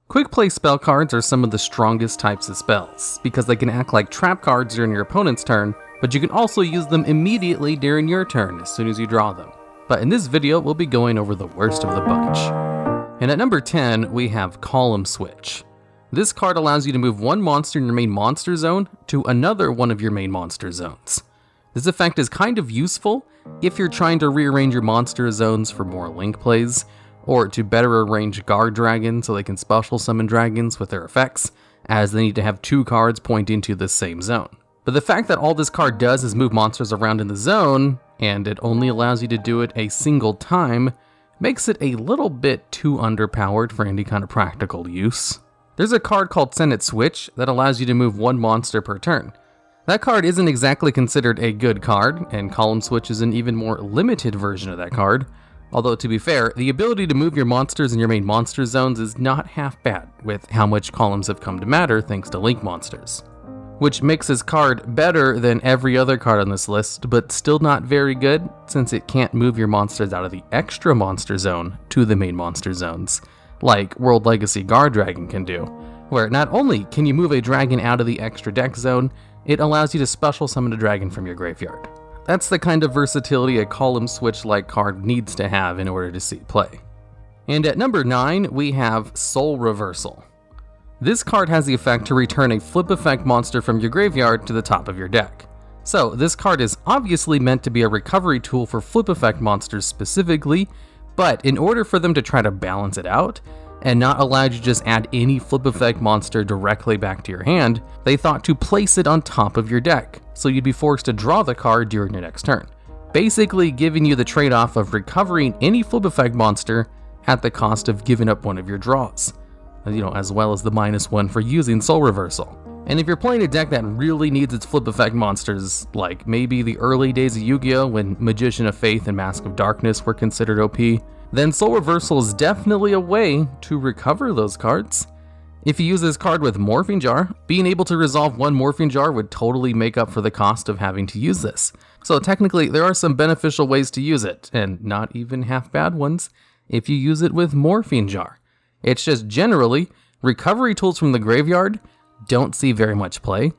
Quickplay spell cards are some of the strongest types of spells, because they can act like trap cards during your opponent's turn, but you can also use them immediately during your turn as soon as you draw them. But in this video, we'll be going over the worst of the bunch. And at number 10, we have Column Switch. This card allows you to move one monster in your main monster zone to another one of your main monster zones. This effect is kind of useful if you're trying to rearrange your monster zones for more link plays, or to better arrange guard dragons so they can special summon dragons with their effects, as they need to have two cards pointing to the same zone. But the fact that all this card does is move monsters around in the zone, and it only allows you to do it a single time, makes it a little bit too underpowered for any kind of practical use. There's a card called Senate Switch that allows you to move one monster per turn. That card isn't exactly considered a good card, and Column Switch is an even more limited version of that card. Although, to be fair, the ability to move your monsters in your main monster zones is not half bad, with how much columns have come to matter thanks to link monsters. Which makes this card better than every other card on this list, but still not very good, since it can't move your monsters out of the extra monster zone to the main monster zones, like World Legacy Guard Dragon can do, where not only can you move a dragon out of the extra deck zone, it allows you to special summon a dragon from your graveyard. That's the kind of versatility a Column Switch-like card needs to have in order to see play. And at number 9, we have Soul Reversal. This card has the effect to return a flip effect monster from your graveyard to the top of your deck. So this card is obviously meant to be a recovery tool for flip effect monsters specifically, but in order for them to try to balance it out, and not allow you to just add any flip effect monster directly back to your hand, they thought to place it on top of your deck, so you'd be forced to draw the card during your next turn, basically giving you the trade-off of recovering any flip effect monster at the cost of giving up one of your draws, as well as the -1 for using Soul Reversal. And if you're playing a deck that really needs its flip effect monsters, like maybe the early days of Yu-Gi-Oh when Magician of Faith and Mask of Darkness were considered OP, then Soul Reversal is definitely a way to recover those cards. If you use this card with Morphing Jar, being able to resolve one Morphing Jar would totally make up for the cost of having to use this. So technically, there are some beneficial ways to use it, and not even half bad ones, if you use it with Morphing Jar. It's just generally, recovery tools from the graveyard don't see very much play,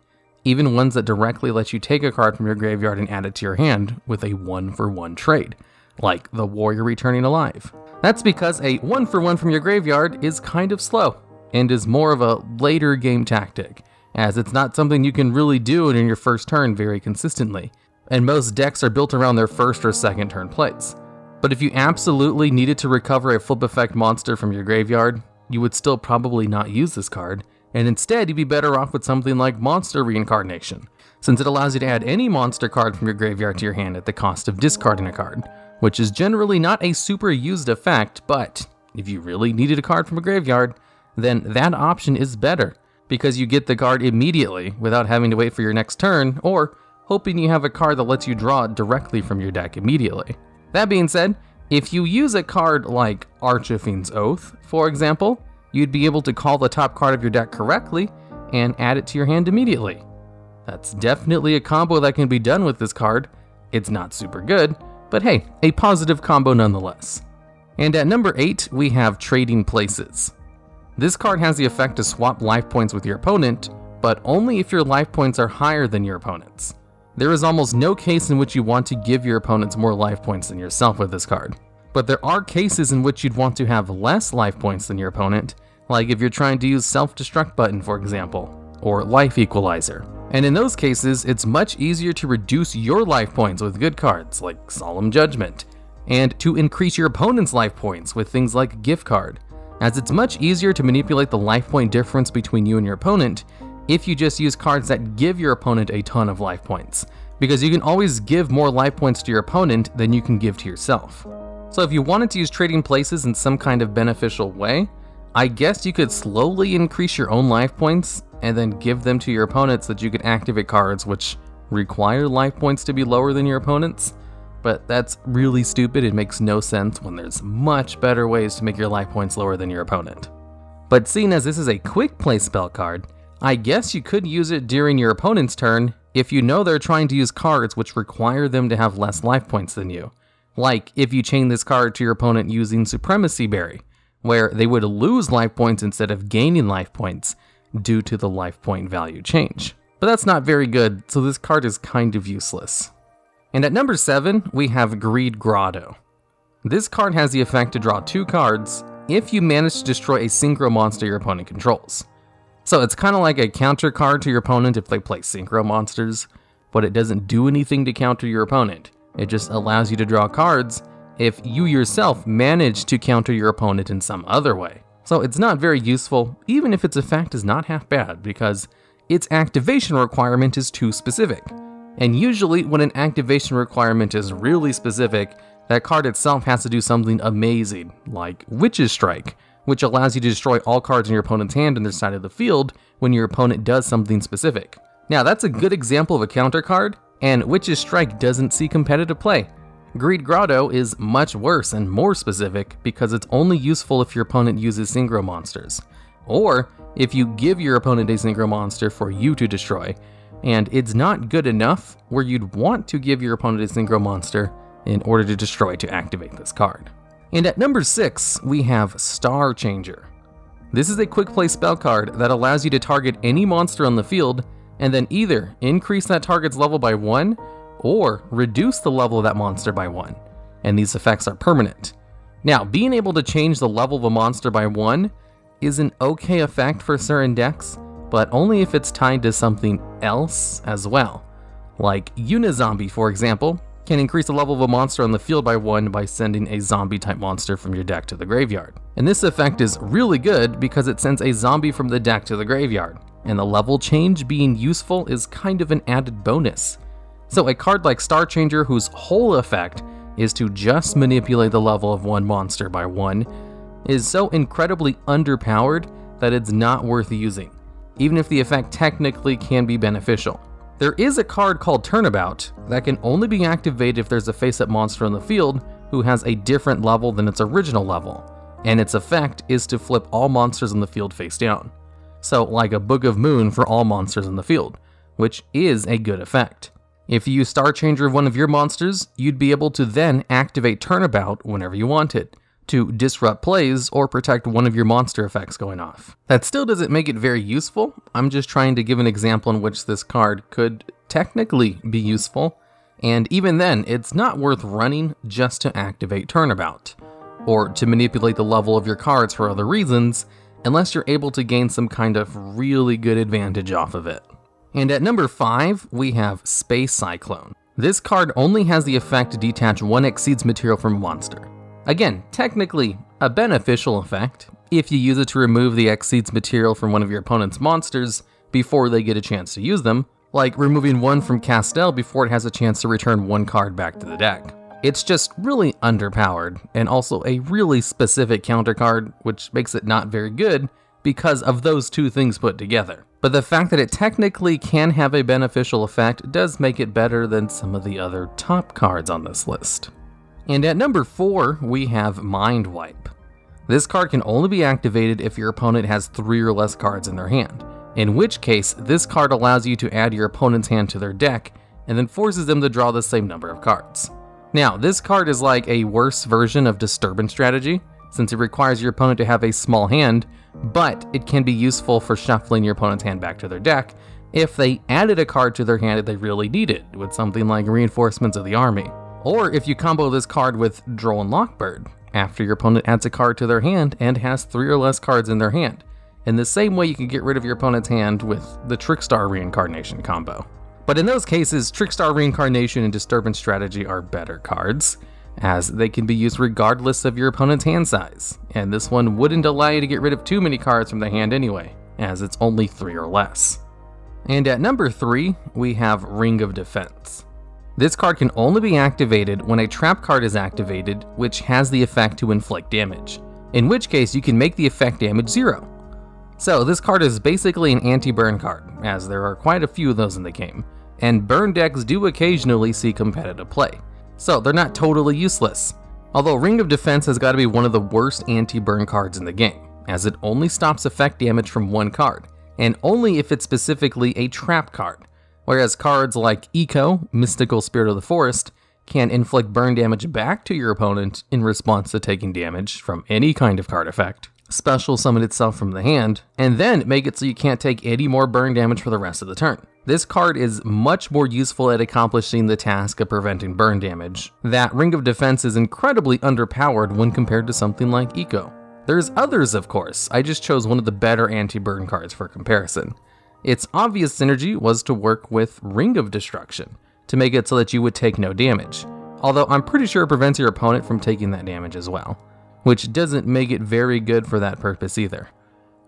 even ones that directly let you take a card from your graveyard and add it to your hand with a 1-for-1 trade, like the Warrior Returning Alive. That's because a 1-for-1 from your graveyard is kind of slow, and is more of a later game tactic, as it's not something you can really do in your first turn very consistently, and most decks are built around their first or second turn plays. But if you absolutely needed to recover a flip effect monster from your graveyard, you would still probably not use this card, and instead you'd be better off with something like Monster Reincarnation, since it allows you to add any monster card from your graveyard to your hand at the cost of discarding a card, which is generally not a super used effect, but if you really needed a card from a graveyard, then that option is better, because you get the card immediately without having to wait for your next turn, or hoping you have a card that lets you draw it directly from your deck immediately. That being said, if you use a card like Archfiend's Oath, for example, you'd be able to call the top card of your deck correctly and add it to your hand immediately. That's definitely a combo that can be done with this card. It's not super good, but hey, a positive combo nonetheless. And at number 8, we have Trading Places. This card has the effect to swap life points with your opponent, but only if your life points are higher than your opponent's. There is almost no case in which you want to give your opponents more life points than yourself with this card. But there are cases in which you'd want to have less life points than your opponent, like if you're trying to use Self-Destruct button, for example, or Life Equalizer. And in those cases, it's much easier to reduce your life points with good cards like Solemn Judgment, and to increase your opponent's life points with things like Gift Card, as it's much easier to manipulate the life point difference between you and your opponent if you just use cards that give your opponent a ton of life points, because you can always give more life points to your opponent than you can give to yourself. So if you wanted to use Trading Places in some kind of beneficial way, I guess you could slowly increase your own life points and then give them to your opponent so that you could activate cards which require life points to be lower than your opponent's. But that's really stupid. It makes no sense when there's much better ways to make your life points lower than your opponent. But seeing as this is a quick play spell card, I guess you could use it during your opponent's turn if you know they're trying to use cards which require them to have less life points than you. Like if you chain this card to your opponent using Supremacy Berry, where they would lose life points instead of gaining life points due to the life point value change. But that's not very good, so this card is kind of useless. And at number 7, we have GRADO. This card has the effect to draw 2 cards if you manage to destroy a synchro monster your opponent controls. So it's kind of like a counter card to your opponent if they play synchro monsters, but it doesn't do anything to counter your opponent. It just allows you to draw cards if you yourself manage to counter your opponent in some other way. So it's not very useful, even if its effect is not half bad, because its activation requirement is too specific. And usually when an activation requirement is really specific, that card itself has to do something amazing, like Witch's Strike, which allows you to destroy all cards in your opponent's hand on their side of the field when your opponent does something specific. Now that's a good example of a counter card, and Witch's Strike doesn't see competitive play. GRADO is much worse and more specific because it's only useful if your opponent uses synchro monsters, or if you give your opponent a synchro monster for you to destroy, and it's not good enough where you'd want to give your opponent a synchro monster in order to destroy to activate this card. And at number 6, we have Star Changer. This is a quick play spell card that allows you to target any monster on the field and then either increase that target's level by 1 or reduce the level of that monster by 1, and these effects are permanent. Now, being able to change the level of a monster by 1 is an okay effect for certain decks, but only if it's tied to something else as well. Like Unizombie, for example, can increase the level of a monster on the field by 1 by sending a zombie type monster from your deck to the graveyard. And this effect is really good because it sends a zombie from the deck to the graveyard, and the level change being useful is kind of an added bonus. So a card like Star Changer, whose whole effect is to just manipulate the level of one monster by 1, is so incredibly underpowered that it's not worth using, even if the effect technically can be beneficial. There is a card called Turnabout that can only be activated if there's a face-up monster on the field who has a different level than its original level, and its effect is to flip all monsters on the field face down. So like a Book of Moon for all monsters in the field, which is a good effect. If you use Star Changer of one of your monsters, you'd be able to then activate Turnabout whenever you wanted, to disrupt plays or protect one of your monster effects going off. That still doesn't make it very useful. I'm just trying to give an example in which this card could technically be useful, and even then, it's not worth running just to activate Turnabout, or to manipulate the level of your cards for other reasons, unless you're able to gain some kind of really good advantage off of it. And at number 5, we have Space Cyclone. This card only has the effect to detach 1 Exceeds material from a monster. Again, technically a beneficial effect if you use it to remove the Exceeds material from one of your opponent's monsters before they get a chance to use them, like removing 1 from Castel before it has a chance to return 1 card back to the deck. It's just really underpowered, and also a really specific counter card, which makes it not very good because of those two things put together. But the fact that it technically can have a beneficial effect does make it better than some of the other top cards on this list. And at number 4, we have Mind Wipe. This card can only be activated if your opponent has 3 or less cards in their hand, in which case this card allows you to add your opponent's hand to their deck and then forces them to draw the same number of cards. Now, this card is like a worse version of Disturbance Strategy, since it requires your opponent to have a small hand, but it can be useful for shuffling your opponent's hand back to their deck if they added a card to their hand that they really needed, with something like Reinforcements of the Army. Or if you combo this card with Droll and Lockbird, after your opponent adds a card to their hand and has 3 or less cards in their hand. In the same way you can get rid of your opponent's hand with the Trickstar Reincarnation combo. But in those cases, Trickstar Reincarnation and Disturbance Strategy are better cards, as they can be used regardless of your opponent's hand size, and this one wouldn't allow you to get rid of too many cards from the hand anyway, as it's only 3 or less. And at number 3, we have Ring of Defense. This card can only be activated when a trap card is activated, which has the effect to inflict damage, in which case you can make the effect damage 0. So this card is basically an anti-burn card, as there are quite a few of those in the game, and burn decks do occasionally see competitive play, so they're not totally useless. Although Ring of Defense has got to be one of the worst anti-burn cards in the game, as it only stops effect damage from 1 card, and only if it's specifically a trap card, whereas cards like Eco, Mystical Spirit of the Forest, can inflict burn damage back to your opponent in response to taking damage from any kind of card effect, special summon itself from the hand, and then make it so you can't take any more burn damage for the rest of the turn. This card is much more useful at accomplishing the task of preventing burn damage. That Ring of Defense is incredibly underpowered when compared to something like YuGiOh. There's others, of course, I just chose one of the better anti-burn cards for comparison. Its obvious synergy was to work with Ring of Destruction, to make it so that you would take no damage, although I'm pretty sure it prevents your opponent from taking that damage as well, which doesn't make it very good for that purpose either.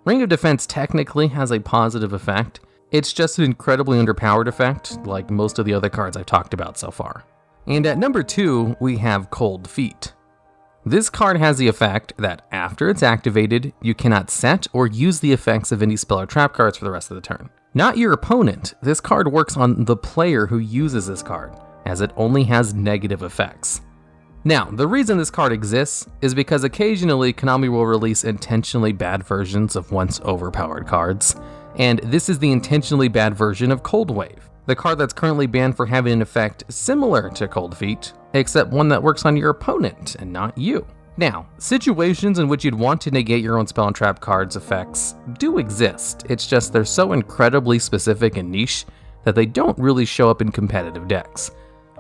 Ring of Defense technically has a positive effect, it's just an incredibly underpowered effect, like most of the other cards I've talked about so far. And at number 2, we have Cold Feet. This card has the effect that after it's activated, you cannot set or use the effects of any spell or trap cards for the rest of the turn. Not your opponent, this card works on the player who uses this card, as it only has negative effects. Now, the reason this card exists is because occasionally Konami will release intentionally bad versions of once overpowered cards, and this is the intentionally bad version of Cold Wave, the card that's currently banned for having an effect similar to Cold Feet, except one that works on your opponent and not you. Now, situations in which you'd want to negate your own spell and trap cards' effects do exist, it's just they're so incredibly specific and niche that they don't really show up in competitive decks.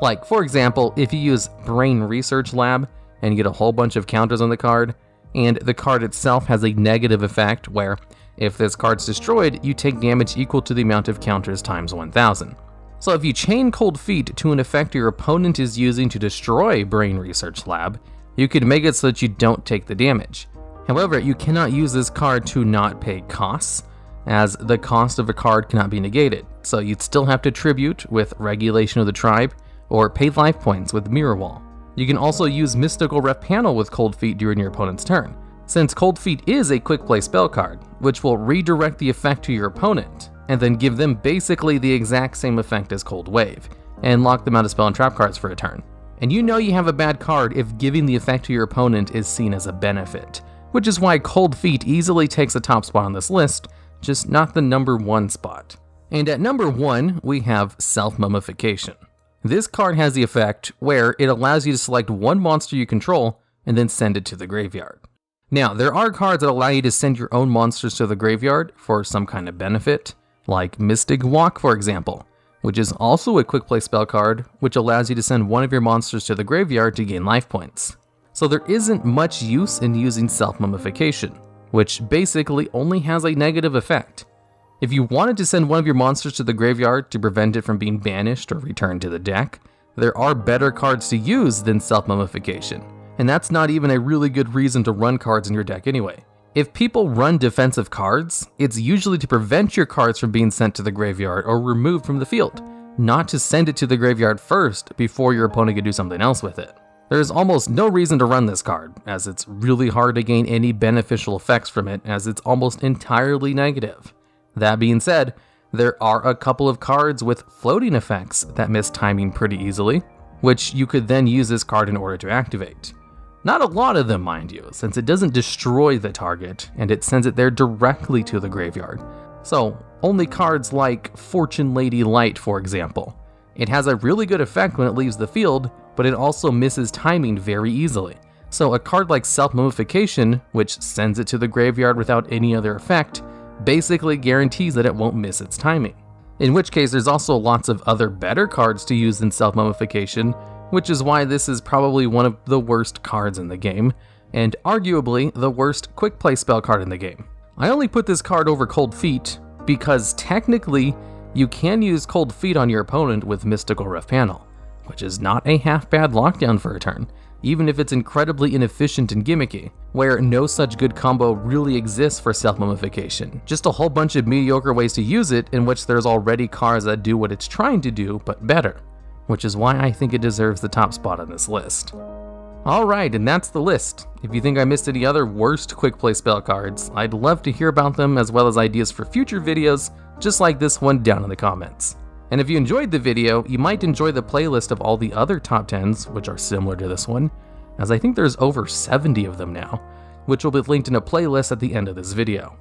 Like, for example, if you use Brain Research Lab and you get a whole bunch of counters on the card, and the card itself has a negative effect where if this card's destroyed, you take damage equal to the amount of counters times 1000. So if you chain Cold Feet to an effect your opponent is using to destroy Brain Research Lab, you could make it so that you don't take the damage. However, you cannot use this card to not pay costs, as the cost of a card cannot be negated, so you'd still have to tribute with Regulation of the Tribe, or pay life points with Mirror Wall. You can also use Mystical Ref Panel with Cold Feet during your opponent's turn, since Cold Feet is a quick play spell card, which will redirect the effect to your opponent, and then give them basically the exact same effect as Cold Wave, and lock them out of spell and trap cards for a turn. And you know you have a bad card if giving the effect to your opponent is seen as a benefit, which is why Cold Feet easily takes the top spot on this list, just not the number 1 spot. And at number 1, we have Self-Mummification. This card has the effect where it allows you to select one monster you control and then send it to the graveyard. Now, there are cards that allow you to send your own monsters to the graveyard for some kind of benefit, like Mystic Walk, for example, which is also a quick play spell card, which allows you to send one of your monsters to the graveyard to gain life points. So there isn't much use in using Self-Mummification, which basically only has a negative effect. If you wanted to send one of your monsters to the graveyard to prevent it from being banished or returned to the deck, there are better cards to use than Self-Mummification, and that's not even a really good reason to run cards in your deck anyway. If people run defensive cards, it's usually to prevent your cards from being sent to the graveyard or removed from the field, not to send it to the graveyard first before your opponent can do something else with it. There's almost no reason to run this card, as it's really hard to gain any beneficial effects from it, as it's almost entirely negative. That being said, there are a couple of cards with floating effects that miss timing pretty easily, which you could then use this card in order to activate. Not a lot of them, mind you, since it doesn't destroy the target, and it sends it there directly to the graveyard. So, only cards like Fortune Lady Light, for example. It has a really good effect when it leaves the field, but it also misses timing very easily. So a card like Self-Mummification, which sends it to the graveyard without any other effect, basically guarantees that it won't miss its timing. In which case, there's also lots of other better cards to use than Self-Mummification, which is why this is probably one of the worst cards in the game, and arguably the worst quick play spell card in the game. I only put this card over Cold Feet because technically you can use Cold Feet on your opponent with Mystical Ref Panel, which is not a half bad lockdown for a turn, even if it's incredibly inefficient and gimmicky, where no such good combo really exists for Self-Mummification. Just a whole bunch of mediocre ways to use it in which there's already cards that do what it's trying to do, but better, which is why I think it deserves the top spot on this list. Alright, and that's the list. If you think I missed any other worst quick play spell cards, I'd love to hear about them as well as ideas for future videos, just like this one down in the comments. And if you enjoyed the video, you might enjoy the playlist of all the other top 10s, which are similar to this one, as I think there's over 70 of them now, which will be linked in a playlist at the end of this video.